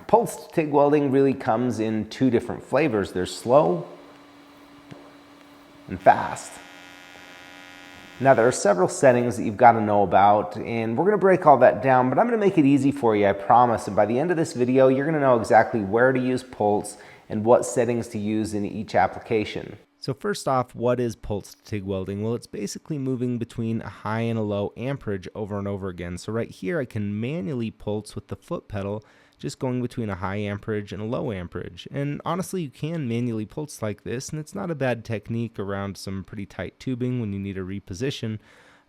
Pulsed TIG welding really comes in two different flavors. There's slow and fast. Now there are several settings that you've got to know about, and we're going to break all that down, but I'm going to make it easy for you, I promise. And by the end of this video, you're going to know exactly where to use pulse and what settings to use in each application. So first off, what is pulsed TIG welding? Well, it's basically moving between a high and a low amperage over and over again. So right here, I can manually pulse with the foot pedal, just going between a high amperage and a low amperage. And honestly, you can manually pulse like this, and it's not a bad technique around some pretty tight tubing when you need a reposition.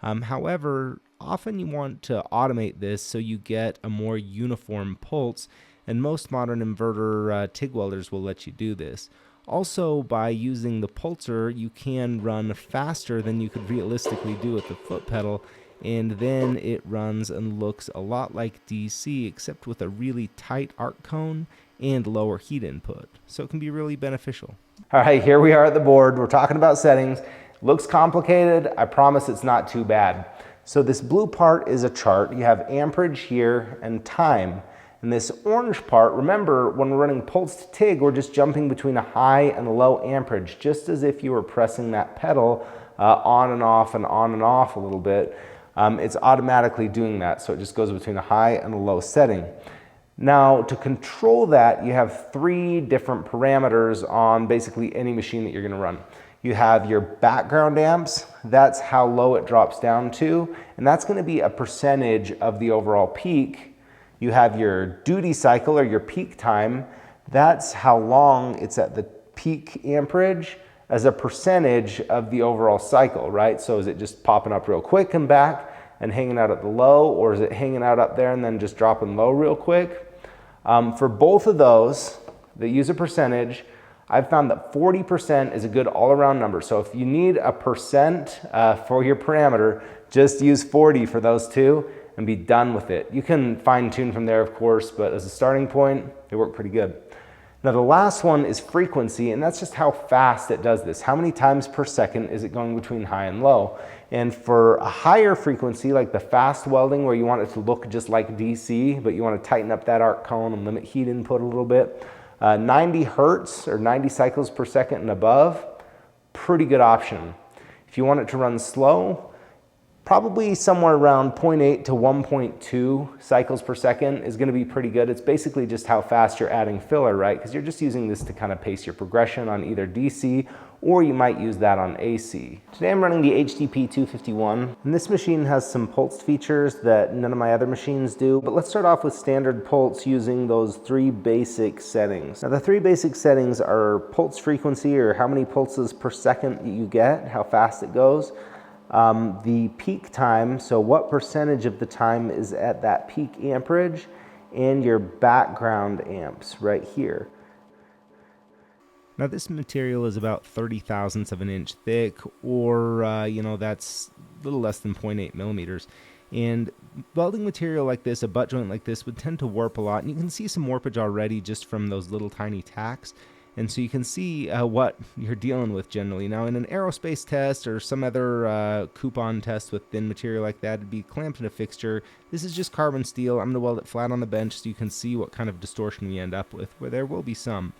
However, often you want to automate this so you get a more uniform pulse, and most modern inverter TIG welders will let you do this. Also, by using the pulser, you can run faster than you could realistically do with the foot pedal, and then it runs and looks a lot like DC, except with a really tight arc cone and lower heat input. So it can be really beneficial. All right, here we are at the board. We're talking about settings. Looks complicated. I promise it's not too bad. So this blue part is a chart. You have amperage here and time. And this orange part, remember, when we're running pulsed TIG, we're just jumping between a high and a low amperage, just as if you were pressing that pedal on and off and on and off a little bit. It's automatically doing that, so it just goes between a high and a low setting. Now, to control that, you have three different parameters on basically any machine that you're going to run. You have your background amps, that's how low it drops down to, and that's going to be a percentage of the overall peak. You have your duty cycle or your peak time, that's how long it's at the peak amperage as a percentage of the overall cycle, right? So is it just popping up real quick and back and hanging out at the low, or is it hanging out up there and then just dropping low real quick? For both of those that use a percentage, I've found that 40% is a good all-around number. So if you need a percent for your parameter, just use 40 for those two and be done with it. You can fine tune from there, of course, but as a starting point, they work pretty good. Now the last one is frequency, and that's just how fast it does this. How many times per second is it going between high and low? And for a higher frequency, like the fast welding, where you want it to look just like DC, but you want to tighten up that arc cone and limit heat input a little bit, 90 hertz or 90 cycles per second and above, pretty good option. If you want it to run slow, probably somewhere around 0.8 to 1.2 cycles per second is going to be pretty good. It's basically just how fast you're adding filler, right? Because you're just using this to kind of pace your progression on either DC, or you might use that on AC. Today I'm running the HDP 251, and this machine has some pulse features that none of my other machines do. But let's start off with standard pulse using those three basic settings. Now the three basic settings are pulse frequency, or how many pulses per second you get, how fast it goes. The peak time, so what percentage of the time is at that peak amperage, and your background amps right here. Now this material is about 30 thousandths of an inch thick, or that's a little less than 0.8 millimeters. And welding material like this, a butt joint like this, would tend to warp a lot, and you can see some warpage already just from those little tiny tacks. And so you can see what you're dealing with generally. Now in an aerospace test or some other coupon test with thin material like that, it'd be clamped in a fixture. This is just carbon steel. I'm going to weld it flat on the bench so you can see what kind of distortion we end up with, where there will be some.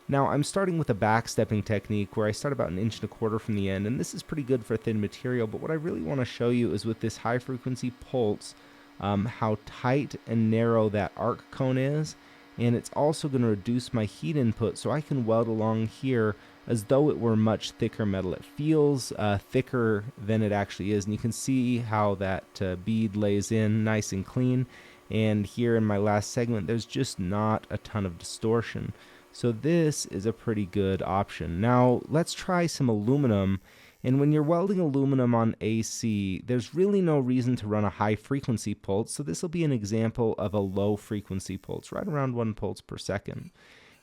Now I'm starting with a backstepping technique where I start about 1.25 inches from the end, and this is pretty good for thin material, but what I really want to show you is with this high frequency pulse, how tight and narrow that arc cone is. And it's also going to reduce my heat input, so I can weld along here as though it were much thicker metal. It feels thicker than it actually is, and you can see how that bead lays in nice and clean. And here in my last segment, there's just not a ton of distortion. So this is a pretty good option. Now let's try some aluminum. And when you're welding aluminum on AC, there's really no reason to run a high frequency pulse, so this will be an example of a low frequency pulse, right around 1 pulse per second.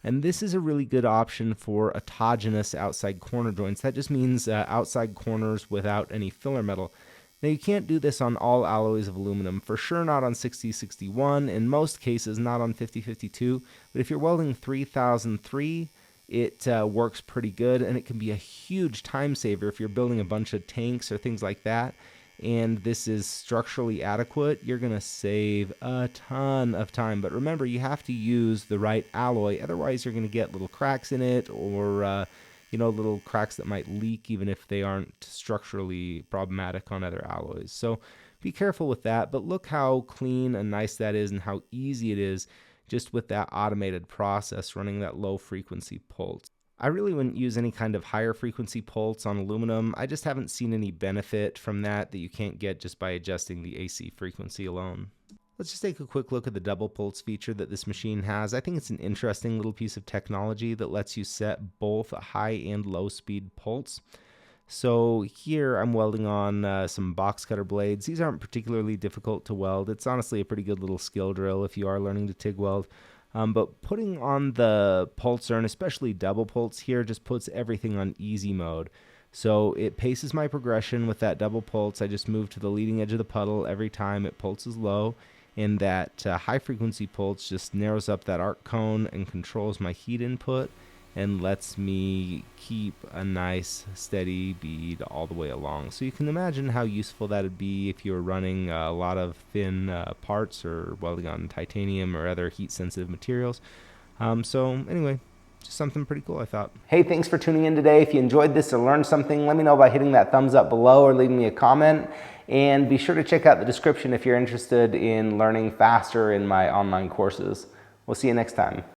And this is a really good option for autogenous outside corner joints. That just means outside corners without any filler metal. Now you can't do this on all alloys of aluminum, for sure not on 6061, in most cases not on 5052, but if you're welding 3003, it works pretty good, and it can be a huge time saver if you're building a bunch of tanks or things like that. and this is structurally adequate, you're going to save a ton of time. But remember, you have to use the right alloy, otherwise you're going to get little cracks in it, or little cracks that might leak even if they aren't structurally problematic on other alloys. So be careful with that, but look how clean and nice that is and how easy it is just with that automated process running that low frequency pulse. I really wouldn't use any kind of higher frequency pulse on aluminum. I just haven't seen any benefit from that you can't get just by adjusting the AC frequency alone. Let's just take a quick look at the double pulse feature that this machine has. I think it's an interesting little piece of technology that lets you set both a high and low speed pulse. So here I'm welding on some box cutter blades. These aren't particularly difficult to weld. It's honestly a pretty good little skill drill if you are learning to TIG weld. But putting on the pulser, and especially double pulse here, just puts everything on easy mode. So it paces my progression with that double pulse. I just move to the leading edge of the puddle every time it pulses low, and that high frequency pulse just narrows up that arc cone and controls my heat input and lets me keep a nice steady bead all the way along. So you can imagine how useful that would be if you were running a lot of thin parts or welding on titanium or other heat sensitive materials. So anyway, just something pretty cool, I thought. Hey, thanks for tuning in today. If you enjoyed this or learned something, let me know by hitting that thumbs up below or leaving me a comment. And be sure to check out the description if you're interested in learning faster in my online courses. We'll see you next time.